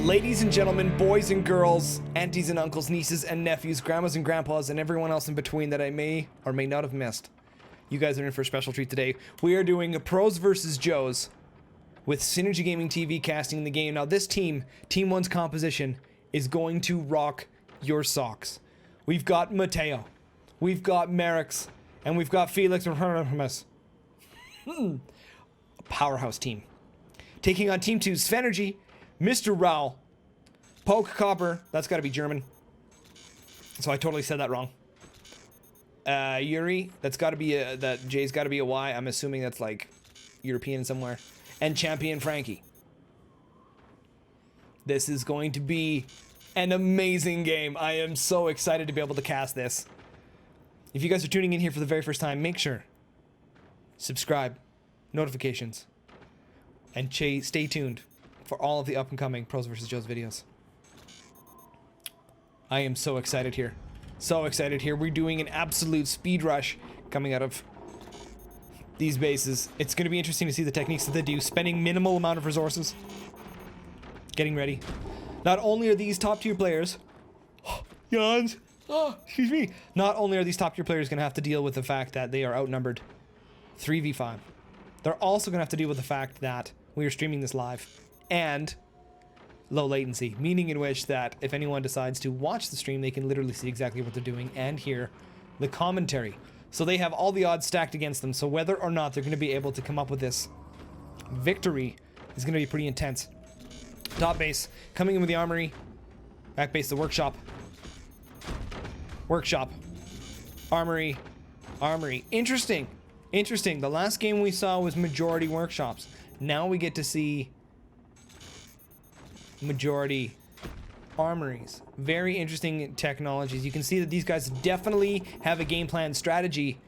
Ladies and gentlemen, boys and girls, aunties and uncles, nieces and nephews, grandmas and grandpas, and everyone else in between that I may or may not have missed. You guys are in for a special treat today. We are doing pros versus Joes with SynergyGamingTV casting the game. Now this team, Team 1's composition, is going to rock your socks. We've got Matteo, we've got M4rOx, and we've got Felix. A powerhouse team. Taking on Team 2's Synergy, Mr. Rao, Poke Copper, that's got to be German. So I totally said that wrong. Yuri, that's got to be a, that J's got to be a Y. I'm assuming that's like European somewhere. And Champion Frankie. This is going to be an amazing game. I am so excited to be able to cast this. If you guys are tuning in here for the very first time, make sure subscribe, notifications, and stay tuned for all of the up-and-coming Pros vs. Joes videos. I am so excited here. So excited here. We're doing an absolute speed rush coming out of these bases. It's going to be interesting to see the techniques that they do, spending minimal amount of resources. Getting ready. Not only are these top-tier players... Yawns! Oh, excuse me. Not only are these top-tier players going to have to deal with the fact that they are outnumbered 3v5, they're also going to have to deal with the fact that we are streaming this live and low latency, meaning in which that if anyone decides to watch the stream, they can literally see exactly what they're doing and hear the commentary. So they have all the odds stacked against them. So whether or not they're going to be able to come up with this victory is going to be pretty intense. Top base, coming in with the armory. Back base, the workshop. Workshop. Armory. Armory. Interesting. Interesting. The last game we saw was majority workshops. Now we get to see majority armories. Very interesting technologies. You can see that these guys definitely have a game plan strategy.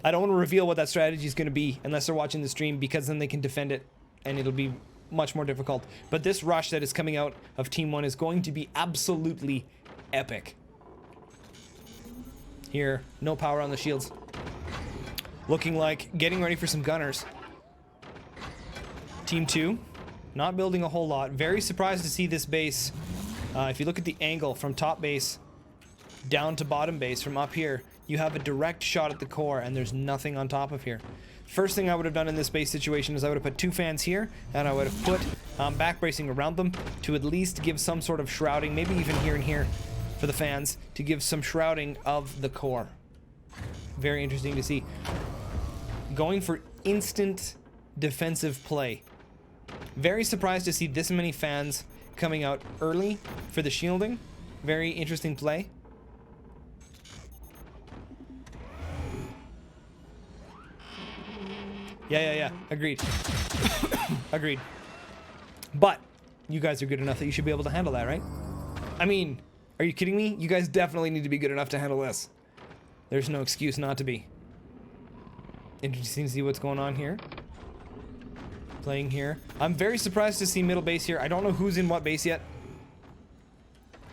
I don't want to reveal what that strategy is going to be unless they're watching the stream, because then they can defend it and it'll be much more difficult. But this rush that is coming out of Team 1 is going to be absolutely epic. Here, no power on the shields. Looking like getting ready for some gunners. Team 2, not building a whole lot. Very surprised to see this base. If you look at the angle from top base down to bottom base from up here, you have a direct shot at the core and there's nothing on top of here. First thing I would have done in this base situation is I would have put 2 fans here and I would have put back bracing around them to at least give some sort of shrouding, maybe even here and here for the fans, to give some shrouding of the core. Very interesting to see. Going for instant defensive play. Very surprised to see this many fans coming out early for the shielding. Very interesting play. Yeah. Agreed. Agreed. But you guys are good enough that you should be able to handle that, right? I mean, are you kidding me? You guys definitely need to be good enough to handle this. There's no excuse not to be. Interesting to see what's going on here. Playing here. I'm very surprised to see middle base here. I don't know who's in what base yet.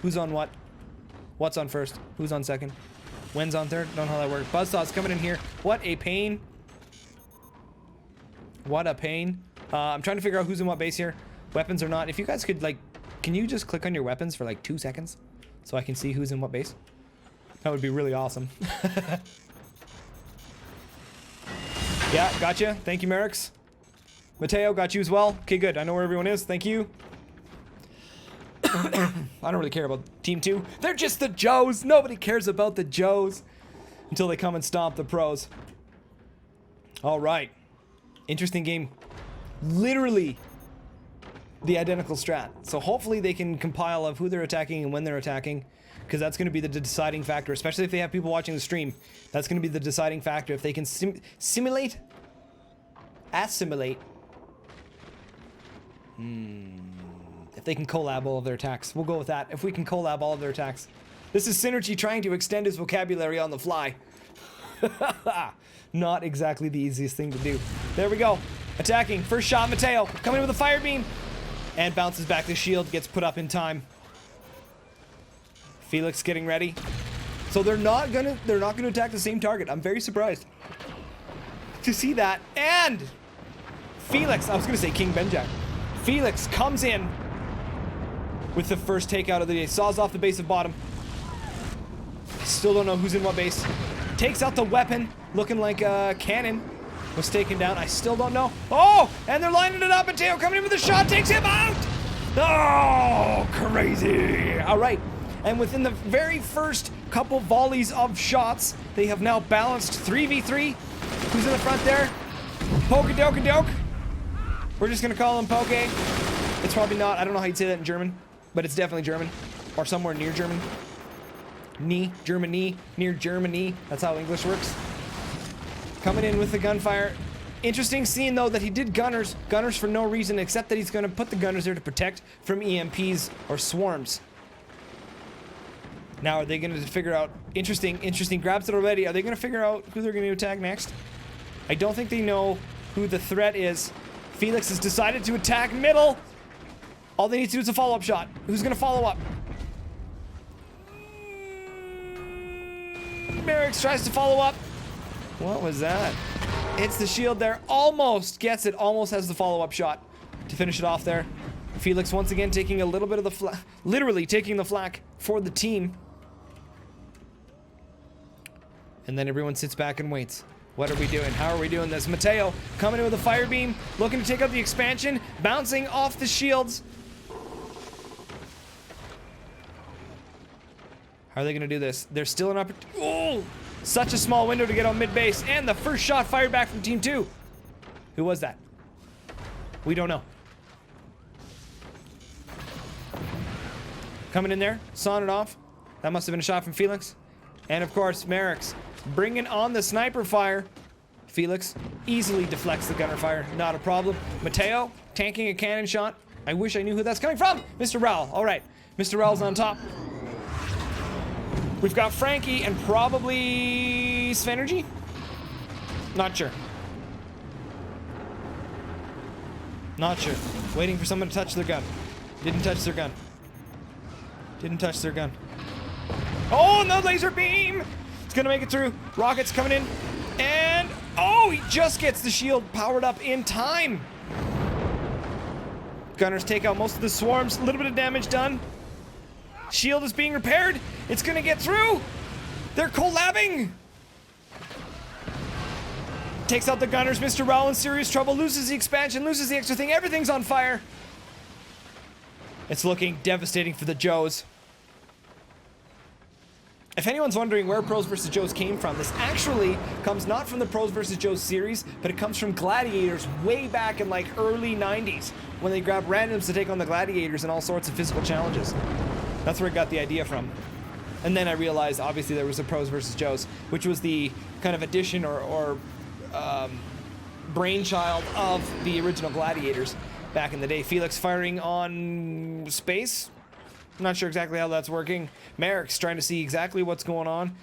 Who's on what? What's on first? Who's on second? When's on third? Don't know how that works. Buzzsaw's coming in here. What a pain. What a pain. I'm trying to figure out who's in what base here. Weapons or not. If you guys could, like, can you just click on your weapons for like 2 seconds so I can see who's in what base? That would be really awesome. Yeah, gotcha. Thank you, M4rOx. Matteo, got you as well. Okay, good. I know where everyone is. Thank you. I don't really care about Team 2. They're just the Joes. Nobody cares about the Joes until they come and stomp the pros. All right. Interesting game. Literally the identical strat. So hopefully they can compile of who they're attacking and when they're attacking, because that's going to be the deciding factor, especially if they have people watching the stream. That's going to be the deciding factor. If they can assimilate. If they can collab all of their attacks. We'll go with that. If we can collab all of their attacks. This is Synergy trying to extend his vocabulary on the fly. Not exactly the easiest thing to do. There we go. Attacking. First shot, Matteo. Coming in with a fire beam. And bounces back the shield. Gets put up in time. Felix getting ready. So they're not gonna attack the same target. I'm very surprised to see that. And Felix, I was gonna say King Benjack. Felix comes in with the first takeout of the day. Saws off the base of bottom. I still don't know who's in what base. Takes out the weapon, looking like a cannon was taken down. I still don't know. Oh, and they're lining it up. Matteo coming in with a shot, takes him out. Oh, crazy. All right. And within the very first couple volleys of shots, they have now balanced 3v3. Who's in the front there? Poke-a-doke-a-doke. We're just going to call him Poke. It's probably not. I don't know how you'd say that in German, but it's definitely German. Or somewhere near German. Germany, near Germany. That's how English works. Coming in with the gunfire. Interesting scene, though, that he did gunners for no reason, except that he's going to put the gunners there to protect from EMPs or swarms. Now, are they going to figure out... Interesting. Grabs it already. Are they going to figure out who they're going to attack next? I don't think they know who the threat is. Felix has decided to attack middle. All they need to do is a follow-up shot. Who's going to follow up? M4rOx tries to follow up. What was that? Hits the shield there. Almost gets it. Almost has the follow-up shot to finish it off there. Felix once again taking a little bit of the flak. Literally taking the flak for the team. And then everyone sits back and waits. What are we doing? How are we doing this? Matteo coming in with a fire beam, looking to take out the expansion, bouncing off the shields. How are they going to do this? There's still an opportunity. Oh! Such a small window to get on mid-base. And the first shot fired back from Team 2. Who was that? We don't know. Coming in there. Sawing it off. That must have been a shot from Felix. And of course, M4rOx bringing on the sniper fire. Felix easily deflects the gunner fire. Not a problem. Matteo tanking a cannon shot. I wish I knew who that's coming from. M4rOx. All right. M4rOx's on top. We've got Frankie and probably SynergyGamingTV? Not sure. Not sure. Waiting for someone to touch their gun. Didn't touch their gun. Didn't touch their gun. Oh, no laser beam! It's gonna make it through. Rockets coming in. And, oh, he just gets the shield powered up in time. Gunners take out most of the swarms. A little bit of damage done. Shield is being repaired. It's gonna get through. They're collabing. Takes out the gunners. M4rOx in serious trouble. Loses the expansion. Loses the extra thing. Everything's on fire. It's looking devastating for the Joes. If anyone's wondering where Pros vs. Joes came from, this actually comes not from the Pros vs. Joes series, but it comes from Gladiators way back in like early 90s when they grabbed randoms to take on the Gladiators in all sorts of physical challenges. That's where I got the idea from. And then I realized, obviously, there was a Pros vs. Joes, which was the kind of addition or brainchild of the original Gladiators back in the day. Felix firing on space. I'm not sure exactly how that's working. M4rOx trying to see exactly what's going on.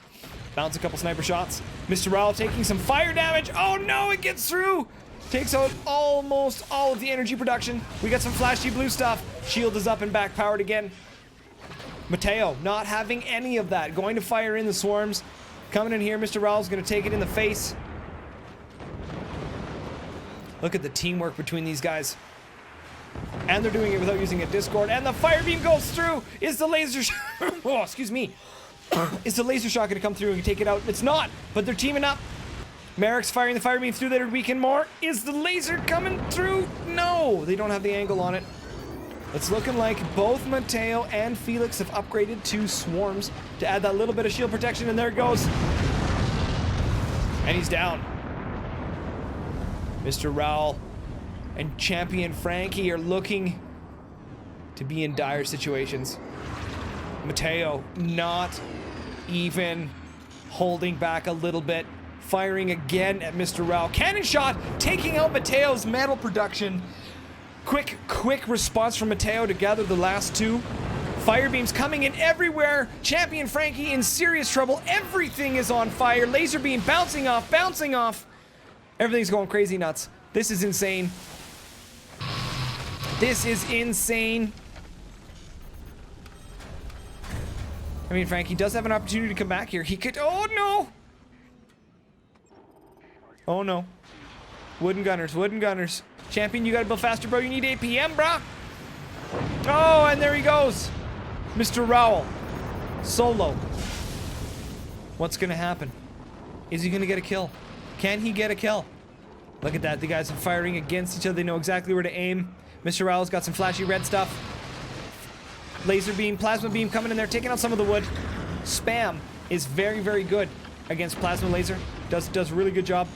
Bounce a couple sniper shots. M4rOx taking some fire damage. Oh no, it gets through. Takes out almost all of the energy production. We got some flashy blue stuff. Shield is up and back powered again. Matteo not having any of that. Going to fire in the swarms. Coming in here, M4rOx is going to take it in the face. Look at the teamwork between these guys. And they're doing it without using a Discord. And the fire beam goes through. Is the laser shot? Oh, excuse me. Is the laser shot going to come through and take it out? It's not, but they're teaming up. M4rOx firing the fire beam through there to weaken more. Is the laser coming through? No, they don't have the angle on it. It's looking like both Matteo and Felix have upgraded to swarms to add that little bit of shield protection, and there it goes. And he's down. M4rOx and Champion Frankie are looking to be in dire situations. Matteo not even holding back a little bit. Firing again at M4rOx. Cannon shot taking out Matteo's metal production. Quick response from Matteo to gather the last two. Fire beams coming in everywhere. Champion Frankie in serious trouble. Everything is on fire. Laser beam bouncing off. Everything's going crazy nuts. This is insane. This is insane. I mean, Frankie does have an opportunity to come back here. He could. Oh no! Oh no. Wooden gunners. Champion, you gotta build faster, bro. You need APM, bro. Oh, and there he goes. Mr. Rowell. Solo. What's gonna happen? Is he gonna get a kill? Can he get a kill? Look at that. The guys are firing against each other. They know exactly where to aim. Mr. Rowell's got some flashy red stuff. Laser beam, plasma beam coming in there, taking out some of the wood. Spam is very, very good against plasma laser. Does a really good job.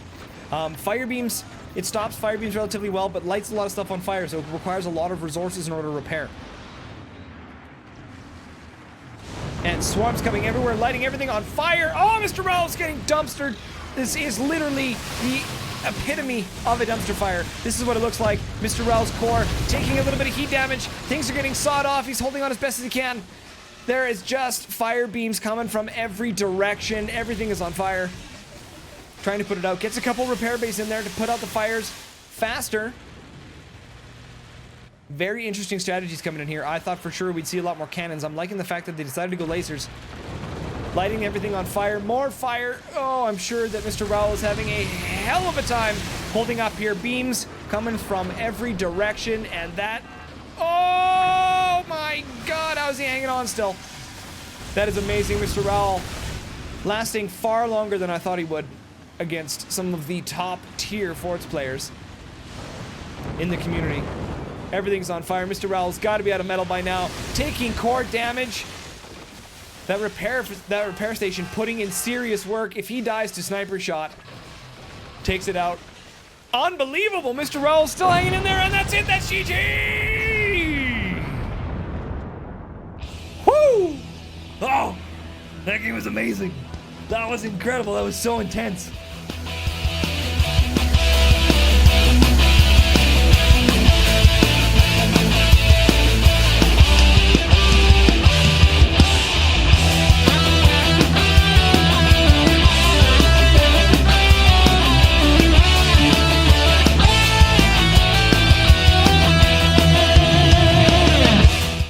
Fire beams, it stops fire beams relatively well, but lights a lot of stuff on fire, so it requires a lot of resources in order to repair. And swarms coming everywhere, lighting everything on fire. Oh, Mr. Rowell's getting dumpstered. This is literally the epitome of a dumpster fire. This is what it looks like. Mr. Rowell's core taking a little bit of heat damage. Things are getting sawed off. He's holding on as best as he can. There is just fire beams coming from every direction. Everything is on fire. Trying to put it out. Gets a couple repair bays in there to put out the fires faster. Very interesting strategies coming in here. I thought for sure we'd see a lot more cannons. I'm liking the fact that they decided to go lasers. Lighting everything on fire. More fire. Oh, I'm sure that Mr. Rowell is having a hell of a time holding up here. Beams coming from every direction. And that... Oh, my God. How is he hanging on still? That is amazing, Mr. Rowell. Lasting far longer than I thought he would against some of the top tier Forts players in the community. Everything's on fire. Mr. Rowell's got to be out of metal by now. Taking core damage. That repair station putting in serious work. If he dies to sniper shot, takes it out. Unbelievable. Mr. Rowell's still hanging in there, and that's it. That's GG. Woo! Oh, that game was amazing. That was incredible. That was so intense.